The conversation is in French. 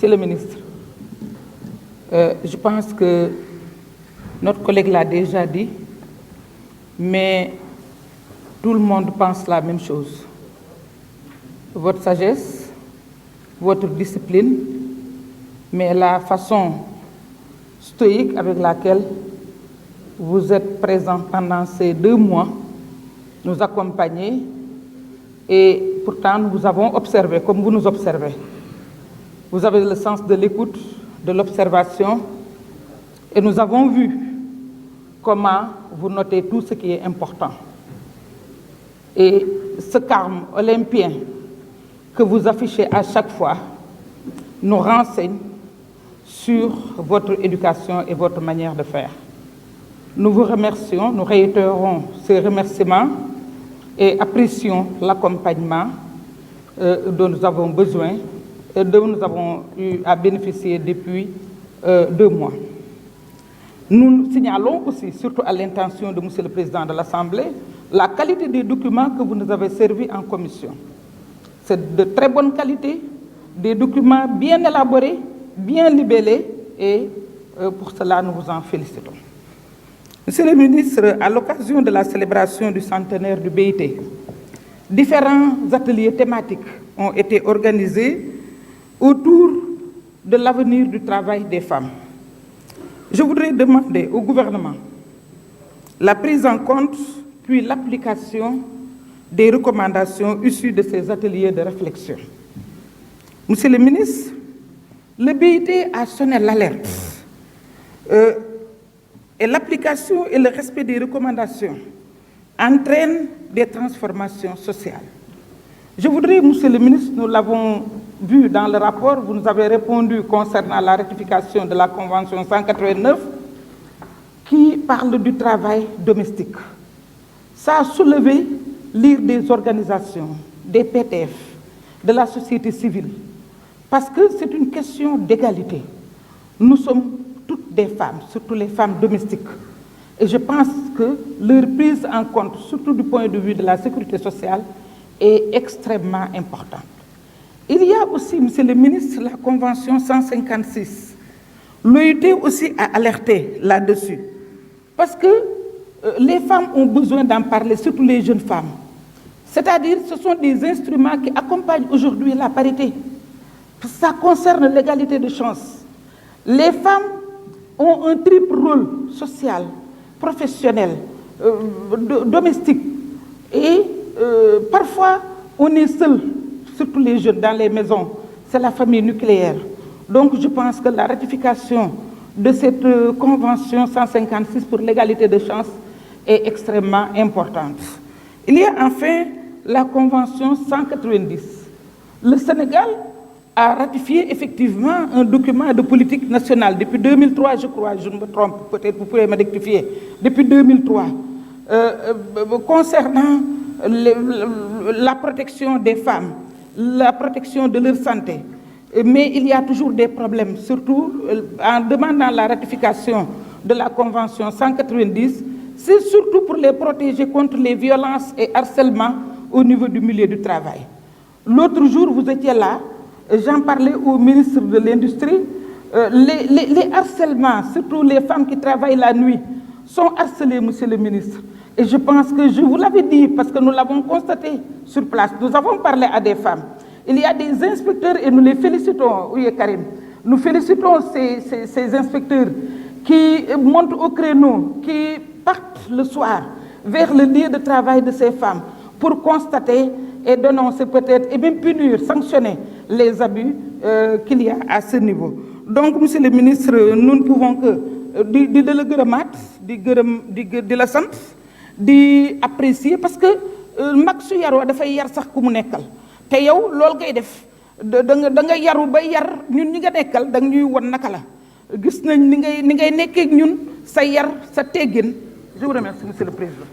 Monsieur le ministre, je pense que notre collègue l'a déjà dit, mais tout le monde pense la même chose. Votre sagesse, votre discipline, mais la façon stoïque avec laquelle vous êtes présent pendant ces 2 mois, nous accompagner, et pourtant nous vous avons observé comme vous nous observez. Vous avez le sens de l'écoute, de l'observation, et nous avons vu comment vous notez tout ce qui est important. Et ce calme olympien que vous affichez à chaque fois nous renseigne sur votre éducation et votre manière de faire. Nous vous remercions, nous réitérons ces remerciements et apprécions l'accompagnement dont nous avons besoin et dont nous avons eu à bénéficier depuis 2 mois. Nous signalons aussi, surtout à l'intention de Monsieur le Président de l'Assemblée, la qualité des documents que vous nous avez servis en commission. C'est de très bonne qualité, des documents bien élaborés, bien libellés, et pour cela nous vous en félicitons. Monsieur le ministre, à l'occasion de la célébration du centenaire du BIT, différents ateliers thématiques ont été organisés autour de l'avenir du travail des femmes. Je voudrais demander au gouvernement la prise en compte puis l'application des recommandations issues de ces ateliers de réflexion. Monsieur le ministre, le BIT a sonné l'alerte et l'application et le respect des recommandations entraînent des transformations sociales. Je voudrais, Monsieur le ministre, nous l'avons vu dans le rapport, vous nous avez répondu concernant la ratification de la Convention 189 qui parle du travail domestique. Ça a soulevé l'ire des organisations, des PTF, de la société civile, parce que c'est une question d'égalité. Nous sommes toutes des femmes, surtout les femmes domestiques. Et je pense que leur prise en compte, surtout du point de vue de la sécurité sociale, est extrêmement importante. Il y a aussi, Monsieur le ministre, la Convention 156. L'OIT aussi a alerté là-dessus. Parce que les femmes ont besoin d'en parler, surtout les jeunes femmes. C'est-à-dire, ce sont des instruments qui accompagnent aujourd'hui la parité. Ça concerne l'égalité de chance. Les femmes ont un triple rôle social, professionnel, domestique. Et parfois, on est seul, surtout les jeunes dans les maisons. C'est la famille nucléaire. Donc, je pense que la ratification de cette Convention 156 pour l'égalité de chance est extrêmement importante. Il y a enfin la Convention 190. Le Sénégal a ratifié effectivement un document de politique nationale depuis 2003, je crois, je ne me trompe, peut-être vous pouvez me rectifier, depuis 2003, concernant la protection des femmes, la protection de leur santé. Mais il y a toujours des problèmes, surtout en demandant la ratification de la Convention 190, c'est surtout pour les protéger contre les violences et harcèlements au niveau du milieu du travail. L'autre jour, vous étiez là, j'en parlais au ministre de l'Industrie, les harcèlements, surtout les femmes qui travaillent la nuit, sont harcelées, Monsieur le ministre. Et je pense que je vous l'avais dit, parce que nous l'avons constaté sur place, nous avons parlé à des femmes. Il y a des inspecteurs, et nous les félicitons, oui Karim, nous félicitons ces inspecteurs qui montent au créneau, qui partent le soir vers le lieu de travail de ces femmes pour constater et dénoncer peut-être, et même punir, sanctionner les abus qu'il y a à ce niveau. Donc, Monsieur le ministre, nous ne pouvons que di la sant, di apprécier, parce que mag su yaroo dafay yar sax ku mu nekkal te yow loolu ngay def da nga yaru ba yar ñun ñi nga nekkal da nga ñuy won naka la gis nañ ni ngay nekkee ak ñun sa yar sa teggin. Je vous remercie, Monsieur le Président.